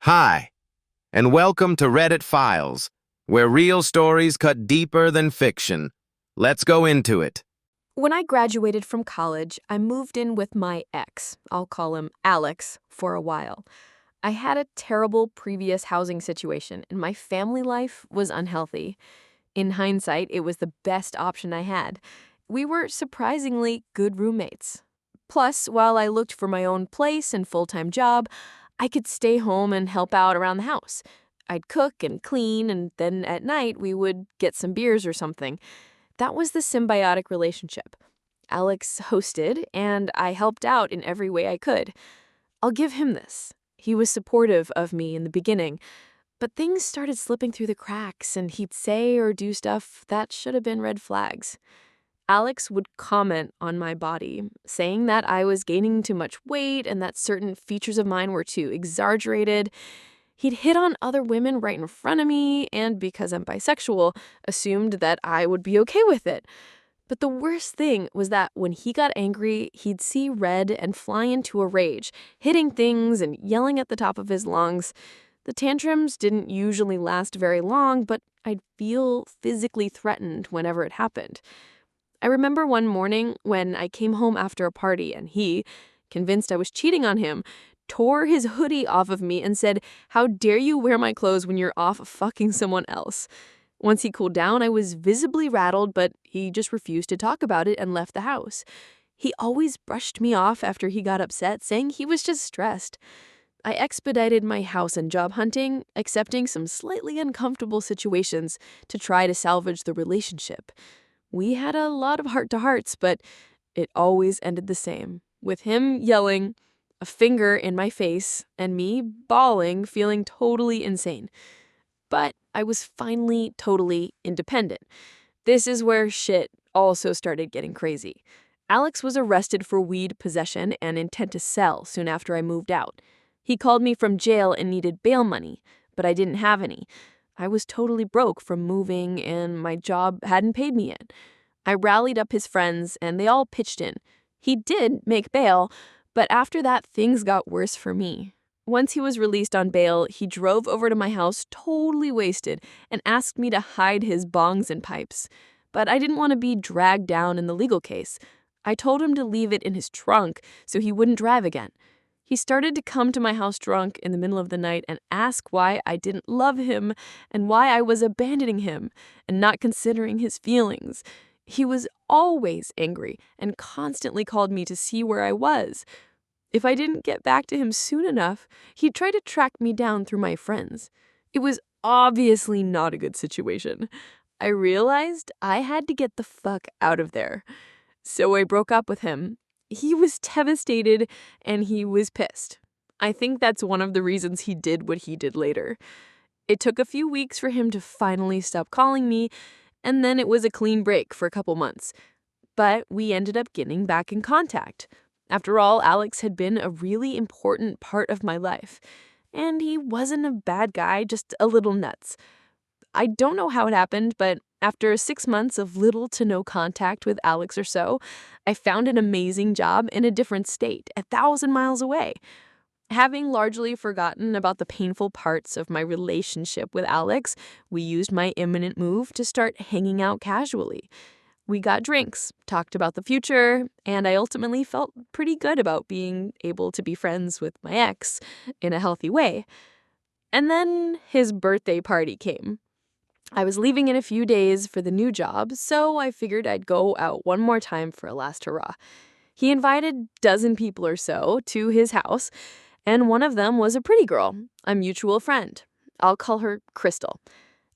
Hi, and welcome to Reddit Files, where real stories cut deeper than fiction. Let's go into it. When I graduated from college, I moved in with my ex, I'll call him Alex, for a while. I had a terrible previous housing situation, and my family life was unhealthy. In hindsight, it was the best option I had. We were surprisingly good roommates. Plus, while I looked for my own place and full-time job, I could stay home and help out around the house. I'd cook and clean, and then at night we would get some beers or something. That was the symbiotic relationship. Alex hosted, and I helped out in every way I could. I'll give him this. He was supportive of me in the beginning, but things started slipping through the cracks, and he'd say or do stuff that should have been red flags. Alex would comment on my body, saying that I was gaining too much weight and that certain features of mine were too exaggerated. He'd hit on other women right in front of me, and because I'm bisexual, assumed that I would be okay with it. But the worst thing was that when he got angry, he'd see red and fly into a rage, hitting things and yelling at the top of his lungs. The tantrums didn't usually last very long, but I'd feel physically threatened whenever it happened. I remember one morning when I came home after a party and he, convinced I was cheating on him, tore his hoodie off of me and said, "How dare you wear my clothes when you're off fucking someone else?" Once he cooled down, I was visibly rattled, but he just refused to talk about it and left the house. He always brushed me off after he got upset, saying he was just stressed. I expedited my house and job hunting, accepting some slightly uncomfortable situations to try to salvage the relationship. We had a lot of heart-to-hearts, but it always ended the same, with him yelling, a finger in my face, and me bawling, feeling totally insane. But I was finally totally independent. This is where shit also started getting crazy. Alex was arrested for weed possession and intent to sell soon after I moved out. He called me from jail and needed bail money, but I didn't have any. I was totally broke from moving and my job hadn't paid me yet. I rallied up his friends and they all pitched in. He did make bail, but after that things got worse for me. Once he was released on bail, he drove over to my house totally wasted and asked me to hide his bongs and pipes. But I didn't want to be dragged down in the legal case. I told him to leave it in his trunk so he wouldn't drive again. He started to come to my house drunk in the middle of the night and ask why I didn't love him and why I was abandoning him and not considering his feelings. He was always angry and constantly called me to see where I was. If I didn't get back to him soon enough, he'd try to track me down through my friends. It was obviously not a good situation. I realized I had to get the fuck out of there. So I broke up with him. He was devastated and he was pissed. I think that's one of the reasons he did what he did later. It took a few weeks for him to finally stop calling me, and then it was a clean break for a couple months. But we ended up getting back in contact. After all, Alex had been a really important part of my life. And he wasn't a bad guy, just a little nuts. I don't know how it happened, but after 6 months of little to no contact with Alex or so, I found an amazing job in a different state, 1,000 miles away. Having largely forgotten about the painful parts of my relationship with Alex, we used my imminent move to start hanging out casually. We got drinks, talked about the future, and I ultimately felt pretty good about being able to be friends with my ex in a healthy way. And then his birthday party came. I was leaving in a few days for the new job, so I figured I'd go out one more time for a last hurrah. He invited a dozen people or so to his house, and one of them was a pretty girl, a mutual friend. I'll call her Crystal.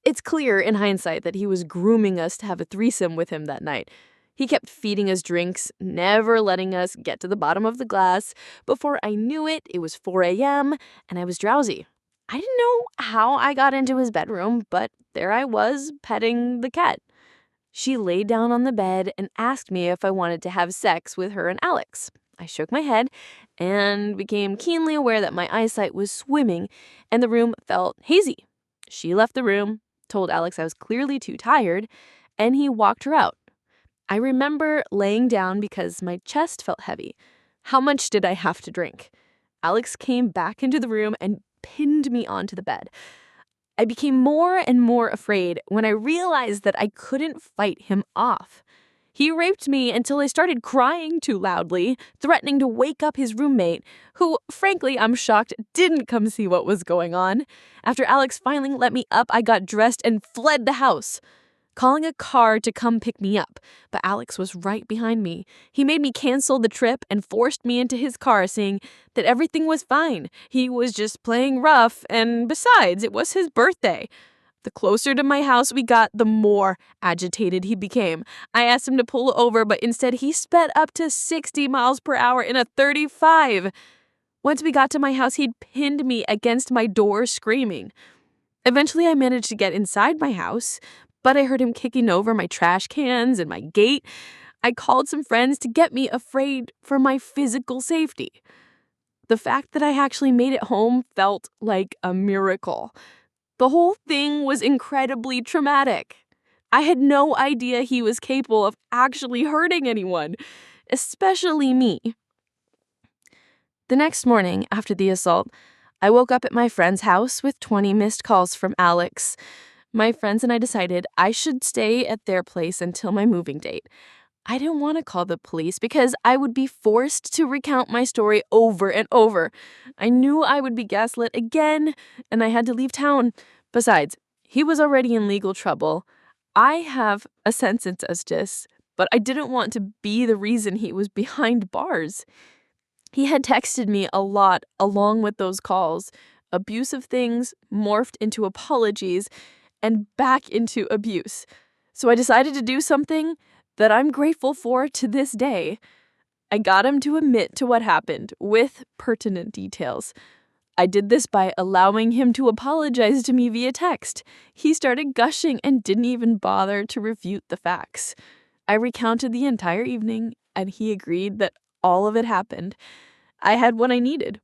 It's clear in hindsight that he was grooming us to have a threesome with him that night. He kept feeding us drinks, never letting us get to the bottom of the glass. Before I knew it, it was 4 a.m., and I was drowsy. I didn't know how I got into his bedroom, but there I was, petting the cat. She laid down on the bed and asked me if I wanted to have sex with her and Alex. I shook my head and became keenly aware that my eyesight was swimming and the room felt hazy. She left the room, told Alex I was clearly too tired, and he walked her out. I remember laying down because my chest felt heavy. How much did I have to drink? Alex came back into the room and pinned me onto the bed. I became more and more afraid when I realized that I couldn't fight him off. He raped me until I started crying too loudly, threatening to wake up his roommate, who, frankly, I'm shocked didn't come see what was going on. After Alex finally let me up, I got dressed and fled the house, calling a car to come pick me up. But Alex was right behind me. He made me cancel the trip and forced me into his car, saying that everything was fine. He was just playing rough, and besides, it was his birthday. The closer to my house we got, the more agitated he became. I asked him to pull over, but instead he sped up to 60 miles per hour in a 35. Once we got to my house, he'd pinned me against my door, screaming. Eventually, I managed to get inside my house, but I heard him kicking over my trash cans and my gate. I called some friends to get me, afraid for my physical safety. The fact that I actually made it home felt like a miracle. The whole thing was incredibly traumatic. I had no idea he was capable of actually hurting anyone, especially me. The next morning, after the assault, I woke up at my friend's house with 20 missed calls from Alex. My friends and I decided I should stay at their place until my moving date. I didn't want to call the police because I would be forced to recount my story over and over. I knew I would be gaslit again, and I had to leave town. Besides, he was already in legal trouble. I have a sentence as justice, but I didn't want to be the reason he was behind bars. He had texted me a lot along with those calls. Abusive things morphed into apologies and back into abuse. So I decided to do something that I'm grateful for to this day. I got him to admit to what happened with pertinent details. I did this by allowing him to apologize to me via text. He started gushing and didn't even bother to refute the facts. I recounted the entire evening, and he agreed that all of it happened. I had what I needed.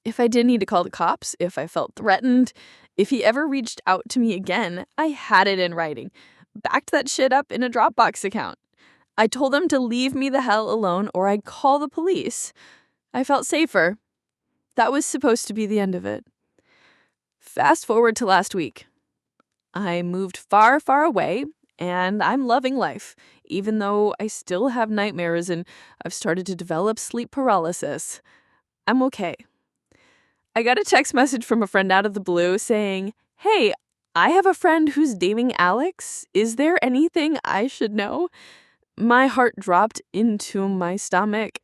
If I did need to call the cops, if I felt threatened, if he ever reached out to me again, I had it in writing. Backed that shit up in a Dropbox account. I told him to leave me the hell alone or I'd call the police. I felt safer. That was supposed to be the end of it. Fast forward to last week. I moved far, far away, and I'm loving life, even though I still have nightmares and I've started to develop sleep paralysis. I'm okay. I got a text message from a friend out of the blue saying, "Hey, I have a friend who's dating Alex. Is there anything I should know?" My heart dropped into my stomach.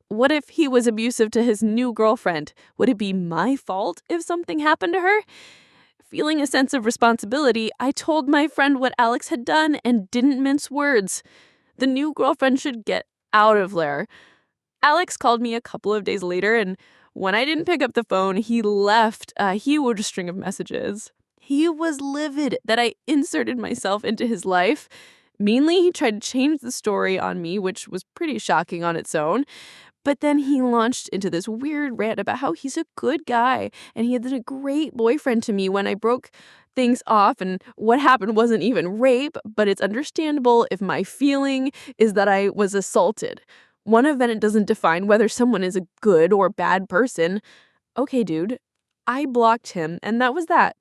What if he was abusive to his new girlfriend? Would it be my fault if something happened to her? Feeling a sense of responsibility, I told my friend what Alex had done and didn't mince words. The new girlfriend should get out of there. Alex called me a couple of days later, and when I didn't pick up the phone, he left a huge string of messages. He was livid that I inserted myself into his life. Meanly, he tried to change the story on me, which was pretty shocking on its own. But then he launched into this weird rant about how he's a good guy and he had been a great boyfriend to me when I broke things off, and what happened wasn't even rape, but it's understandable if my feeling is that I was assaulted. One event doesn't define whether someone is a good or bad person. Okay, dude, I blocked him, and that was that.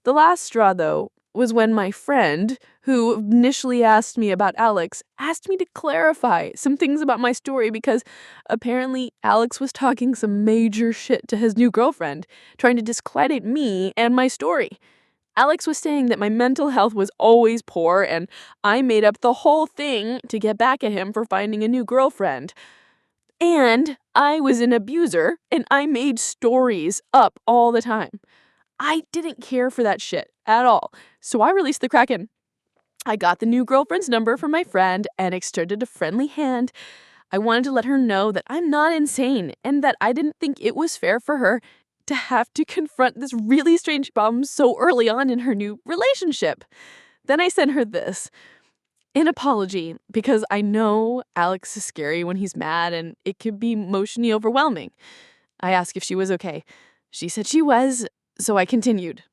The last straw, though, was when my friend, who initially asked me about Alex, asked me to clarify some things about my story because apparently Alex was talking some major shit to his new girlfriend, trying to discredit me and my story. Alex was saying that my mental health was always poor and I made up the whole thing to get back at him for finding a new girlfriend. And I was an abuser and I made stories up all the time. I didn't care for that shit at all, so I released the Kraken. I got the new girlfriend's number from my friend and extended a friendly hand. I wanted to let her know that I'm not insane and that I didn't think it was fair for her to have to confront this really strange problem so early on in her new relationship. Then I sent her this. An apology, because I know Alex is scary when he's mad and it could be emotionally overwhelming. I asked if she was okay. She said she was, so I continued.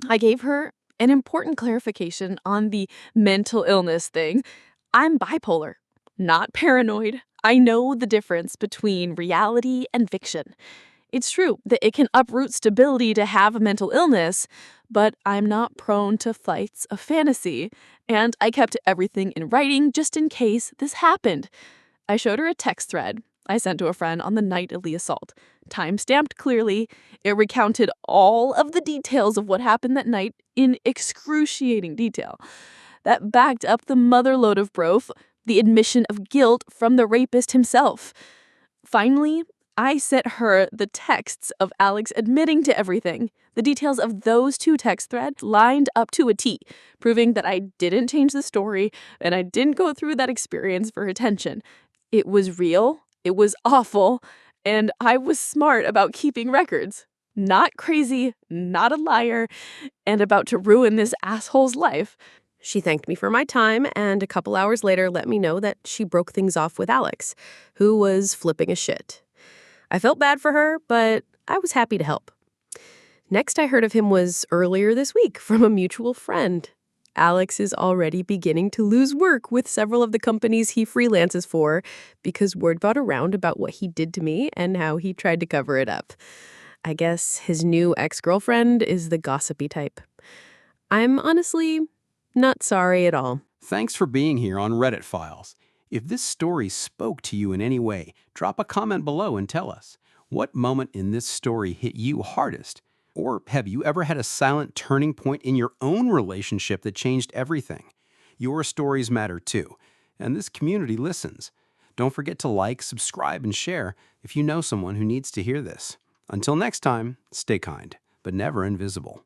I gave her an important clarification on the mental illness thing. I'm bipolar, not paranoid. I know the difference between reality and fiction. It's true that it can uproot stability to have a mental illness, but I'm not prone to flights of fantasy, and I kept everything in writing just in case this happened. I showed her a text thread I sent to a friend on the night of the assault. Time-stamped clearly, it recounted all of the details of what happened that night in excruciating detail. That backed up the motherlode of proof, the admission of guilt from the rapist himself. Finally, I sent her the texts of Alex admitting to everything. The details of those two text threads lined up to a T, proving that I didn't change the story and I didn't go through that experience for attention. It was real, it was awful, and I was smart about keeping records. Not crazy, not a liar, and about to ruin this asshole's life. She thanked me for my time and a couple hours later let me know that she broke things off with Alex, who was flipping a shit. I felt bad for her, but I was happy to help. Next I heard of him was earlier this week from a mutual friend. Alex is already beginning to lose work with several of the companies he freelances for because word got around about what he did to me and how he tried to cover it up. I guess his new ex-girlfriend is the gossipy type. I'm honestly not sorry at all. Thanks for being here on Reddit Files. If this story spoke to you in any way, drop a comment below and tell us. What moment in this story hit you hardest? Or have you ever had a silent turning point in your own relationship that changed everything? Your stories matter too, and this community listens. Don't forget to like, subscribe, and share if you know someone who needs to hear this. Until next time, stay kind, but never invisible.